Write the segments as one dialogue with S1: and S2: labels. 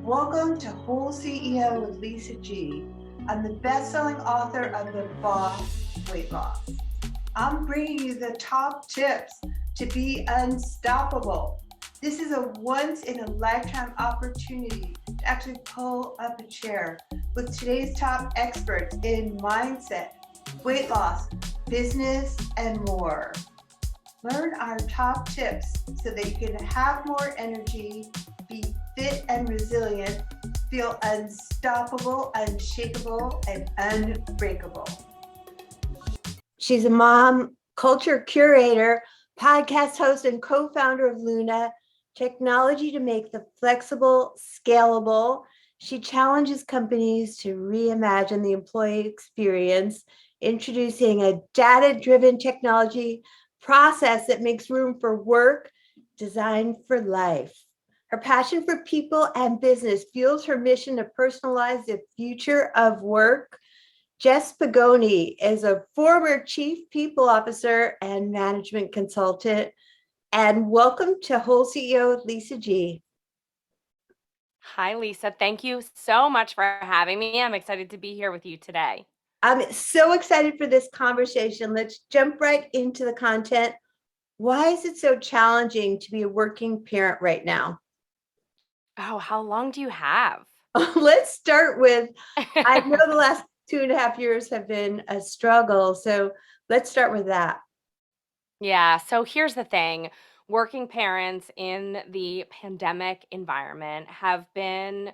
S1: Welcome to WholeCEO with Lisa G. I'm the best-selling author of The Boss Weight Loss. I'm bringing you the top tips to be unstoppable. This is a once-in-a-lifetime opportunity to actually pull up a chair with today's top experts in mindset, weight loss, business, and more. Learn our top tips so that you can have more energy, be fit and resilient, feel unstoppable, unshakable, and unbreakable. She's a mom, culture curator, podcast host, and co-founder of LLUNA, technology to make the flexible, scalable. She challenges companies to reimagine the employee experience, introducing a data-driven technology process that makes room for work designed for life. Her passion for people and business fuels her mission to personalize the future of work. Jess Podgajny is a former chief people officer and management consultant. And welcome to WholeCEO, Lisa G.
S2: Hi, Lisa. Thank you so much for having me. I'm excited to be here with you today.
S1: I'm so excited for this conversation. Let's jump right into the content. Why is it so challenging to be a working parent right now?
S2: Oh, how long do you have?
S1: Let's start with, I know the last 2.5 years have been a struggle. So let's start with that.
S2: Yeah, so here's the thing. Working parents in the pandemic environment have been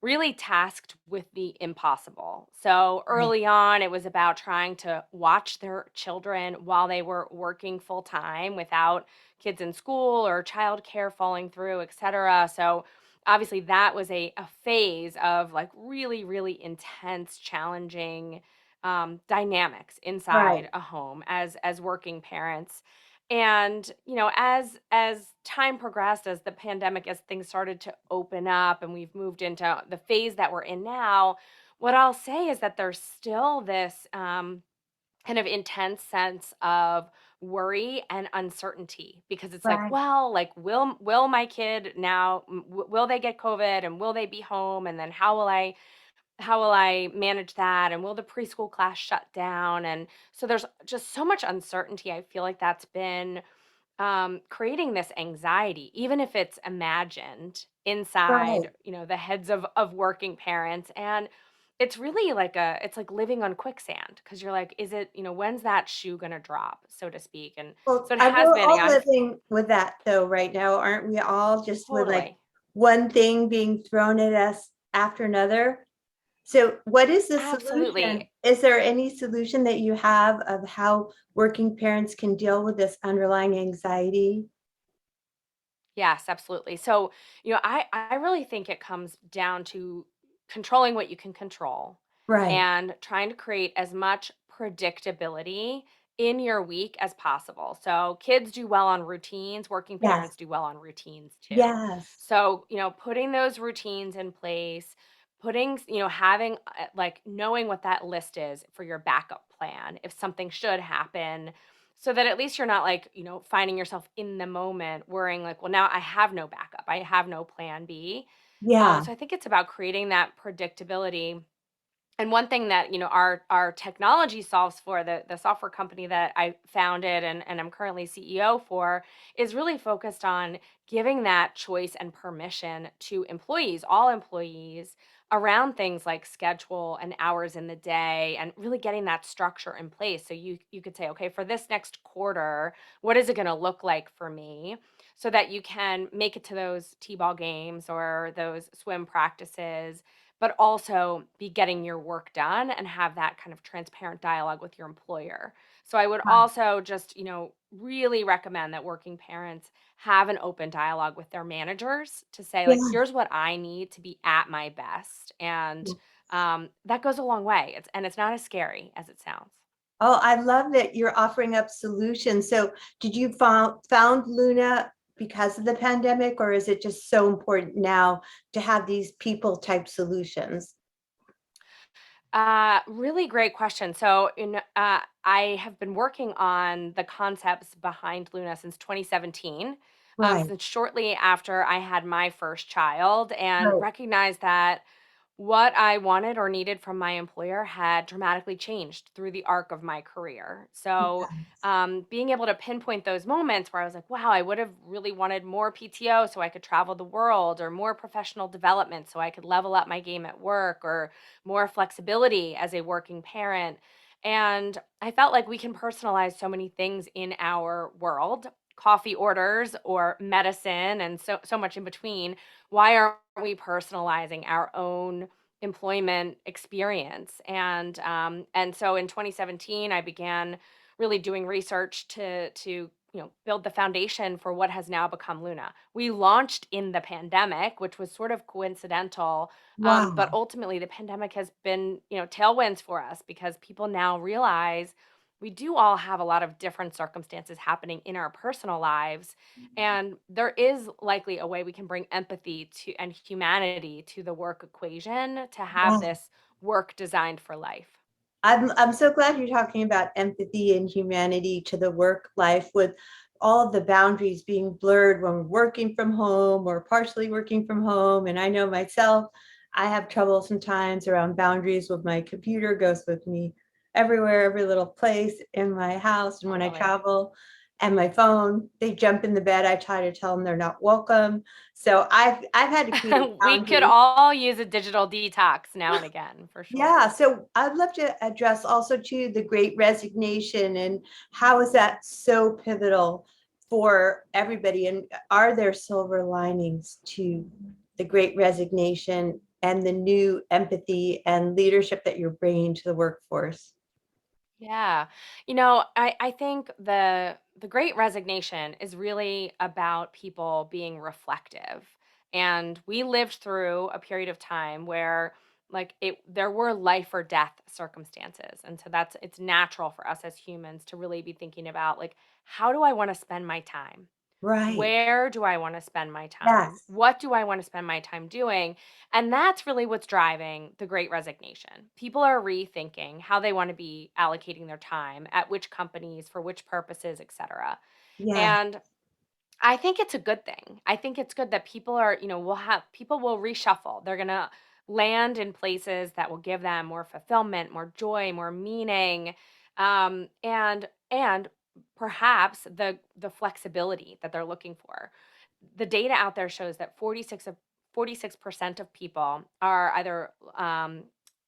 S2: really tasked with the impossible. So
S1: Right.
S2: early on, it was about trying to watch their children while they were working full time without kids in school or childcare falling through, et cetera. So obviously, that was a phase of like really, really intense, challenging dynamics inside
S1: Right.
S2: a home as working parents. And as time progressed, as the pandemic, as things started to open up and we've moved into the phase that we're in now, what I'll say is that there's still this kind of intense sense of worry and uncertainty, because it's like,
S1: Right.
S2: well, like, will my kid now, will they get COVID, and will they be home, and then how will I manage that? And will the preschool class shut down? And so there's just so much uncertainty. I feel like that's been creating this anxiety, even if it's imagined
S1: Right.
S2: inside, the heads of working parents. And it's really it's like living on quicksand, because you're like, is it, when's that shoe gonna drop, so to speak? And
S1: Well,
S2: so it has
S1: we're
S2: been,
S1: all living with that though right now, aren't we all, just with like
S2: totally.
S1: one thing being thrown at us after another? So what is the
S2: Absolutely.
S1: solution? Is there any solution that you have of how working parents can deal with this underlying anxiety?
S2: Yes, absolutely. So, I really think it comes down to controlling what you can control
S1: Right.
S2: and trying to create as much predictability in your week as possible. So, kids do well on routines, working
S1: Yes.
S2: parents do well on routines too.
S1: Yes.
S2: So, putting those routines in place, having like knowing what that list is for your backup plan if something should happen, so that at least you're not like, finding yourself in the moment worrying like, well, now I have no backup. I have no plan B.
S1: Yeah.
S2: So I think it's about creating that predictability. And one thing that, our technology solves for, the software company that I founded and I'm currently CEO for, is really focused on giving that choice and permission to employees, all employees, around things like schedule and hours in the day, and really getting that structure in place. So you could say, okay, for this next quarter, what is it going to look like for me? So that you can make it to those T-ball games or those swim practices, but also be getting your work done and have that kind of transparent dialogue with your employer. So I would also just, really recommend that working parents have an open dialogue with their managers to say, like,
S1: Yeah.
S2: here's what I need to be at my best. And that goes a long way. It's not as scary as it sounds.
S1: Oh, I love that you're offering up solutions. So did you found Luna because of the pandemic, or is it just so important now to have these people type solutions?
S2: Really great question. So, I have been working on the concepts behind Luna since 2017.
S3: Right,
S2: since shortly after I had my first child, and
S3: right.
S2: recognized that what I wanted or needed from my employer had dramatically changed through the arc of my career. So,
S3: Yes.
S2: being able to pinpoint those moments where I was like, wow, I would have really wanted more PTO so I could travel the world, or more professional development so I could level up my game at work, or more flexibility as a working parent. And I felt like we can personalize so many things in our world, coffee orders or medicine, and so much in between. Why aren't we personalizing our own employment experience? And so in 2017, I began really doing research to build the foundation for what has now become Luna. We launched in the pandemic, which was sort of coincidental, but
S3: Wow.
S2: ultimately the pandemic has been tailwinds for us, because people now realize we do all have a lot of different circumstances happening in our personal lives, and there is likely a way we can bring empathy to and humanity to the work equation to have
S3: Wow.
S2: this work designed for life.
S3: I'm so glad you're talking about empathy and humanity to the work life, with all of the boundaries being blurred when we're working from home or partially working from home. And I know myself, I have trouble sometimes around boundaries with my computer, goes with me everywhere, every little place in my house. And when I
S2: Totally.
S3: travel, and my phone, they jump in the bed. I try to tell them they're not welcome. So I've had to create
S2: We could
S3: boundaries.
S2: all use a digital detox now and again, for
S3: Yeah,
S2: sure.
S3: so I'd love to address also too the Great Resignation, and how is that so pivotal for everybody? And are there silver linings to the Great Resignation and the new empathy and leadership that you're bringing to the workforce?
S2: Yeah. I think the great resignation is really about people being reflective. And we lived through a period of time where, like, it there were life or death circumstances. And so it's natural for us as humans to really be thinking about, like, how do I want to spend my time?
S3: Right.
S2: Where do I wanna spend my time?
S3: Yes.
S2: What do I wanna spend my time doing? And that's really what's driving the Great Resignation. People are rethinking how they wanna be allocating their time, at which companies, for which purposes, etcetera.
S3: Yes.
S2: And I think it's a good thing. I think it's good that people will reshuffle. They're gonna land in places that will give them more fulfillment, more joy, more meaning, and perhaps the flexibility that they're looking for. The data out there shows that 46% of people are either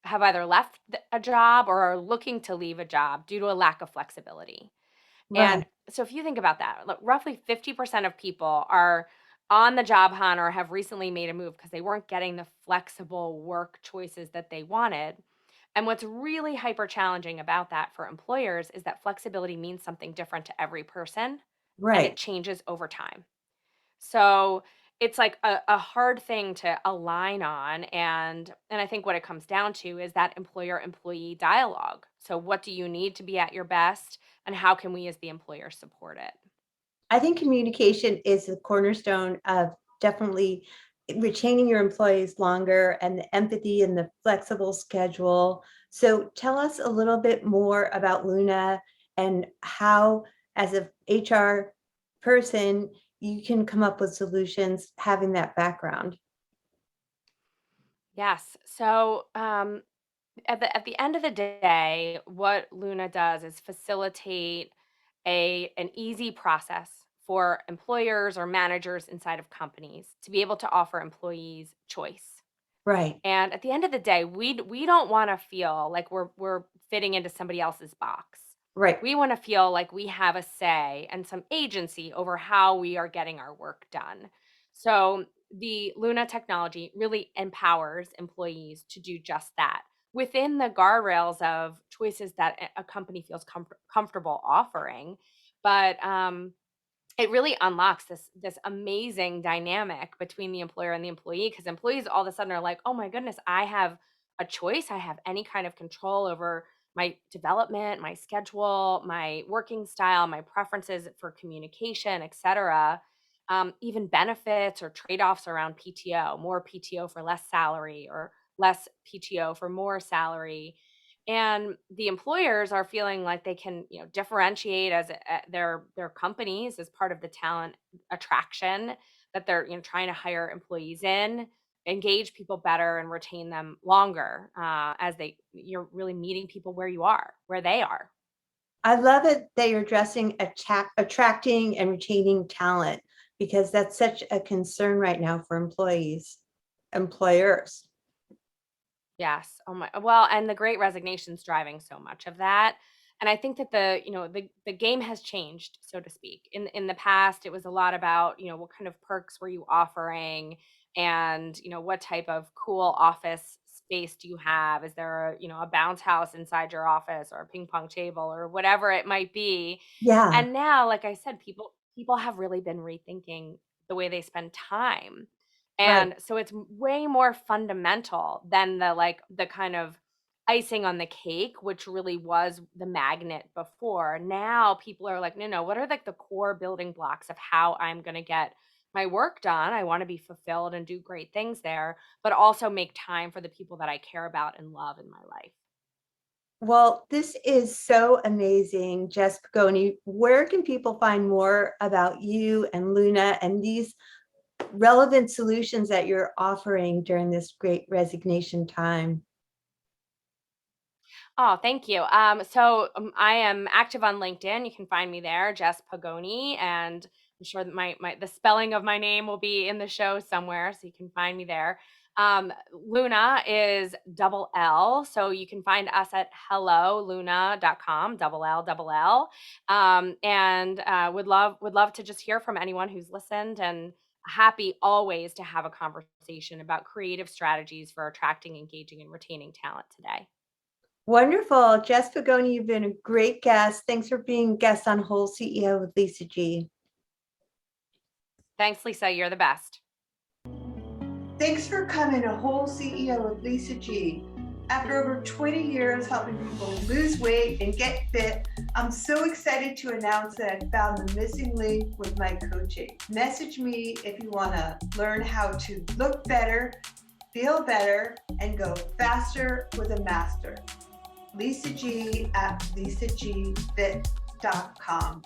S2: have either left a job or are looking to leave a job due to a lack of flexibility.
S3: Right.
S2: And so if you think about that, look, roughly 50% of people are on the job hunt or have recently made a move because they weren't getting the flexible work choices that they wanted. And what's really hyper challenging about that for employers is that flexibility means something different to every person, and it
S3: Right.
S2: changes over time. So it's like a hard thing to align on. And I think what it comes down to is that employer employee dialogue. So what do you need to be at your best, and how can we as the employer support it?
S3: I think communication is the cornerstone of definitely retaining your employees longer, and the empathy and the flexible schedule. So tell us a little bit more about Luna, and how, as a HR person, you can come up with solutions having that background.
S2: Yes. So at the end of the day, what Luna does is facilitate an easy process for employers or managers inside of companies to be able to offer employees choice.
S3: Right,
S2: And at the end of the day, we don't wanna feel like we're fitting into somebody else's box.
S3: right,
S2: We wanna feel like we have a say and some agency over how we are getting our work done. So, the Luna technology really empowers employees to do just that, within the guardrails of choices that a company feels comfortable offering. But, it really unlocks this amazing dynamic between the employer and the employee, because employees all of a sudden are like, oh my goodness, I have a choice. I have any kind of control over my development, my schedule, my working style, my preferences for communication, etc. Even benefits or trade-offs around PTO, more PTO for less salary, or less PTO for more salary. And the employers are feeling like they can, differentiate as their companies as part of the talent attraction that they're, trying to hire employees in, engage people better and retain them longer, as you're really meeting people where they are.
S3: I love it that you're addressing attracting and retaining talent, because that's such a concern right now for employers.
S2: Yes. Oh my, well, and the Great Resignation's driving so much of that. And I think that the game has changed, so to speak. In the past, it was a lot about, what kind of perks were you offering, and, what type of cool office space do you have? Is there a bounce house inside your office, or a ping pong table, or whatever it might be?
S3: Yeah,
S2: And now, like I said, people have really been rethinking the way they spend time.
S3: right.
S2: And so it's way more fundamental than the kind of icing on the cake, which really was the magnet before. Now people are like, no, no, what are like the core building blocks of how I'm going to get my work done? I want to be fulfilled and do great things there, but also make time for the people that I care about and love in my life.
S3: Well, this is so amazing, Jess Podgajny. Where can people find more about you and Luna and these relevant solutions that you're offering during this Great Resignation time?
S2: Oh, thank you. I am active on LinkedIn. You can find me there, Jess Pagoni, and I'm sure that the spelling of my name will be in the show somewhere, so you can find me there. Luna is double L, so you can find us at helloluna.com, double L, double L. And would love to just hear from anyone who's listened, and happy always to have a conversation about creative strategies for attracting, engaging, and retaining talent today.
S3: Wonderful. Jess Podgajny, you've been a great guest. Thanks for being guest on Whole CEO with Lisa G.
S2: Thanks, Lisa. You're the best.
S1: Thanks for coming to Whole CEO with Lisa G. After over 20 years helping people lose weight and get fit, I'm so excited to announce that I found the missing link with my coaching. Message me if you want to learn how to look better, feel better, and go faster with a master. Lisa G at lisagfit.com.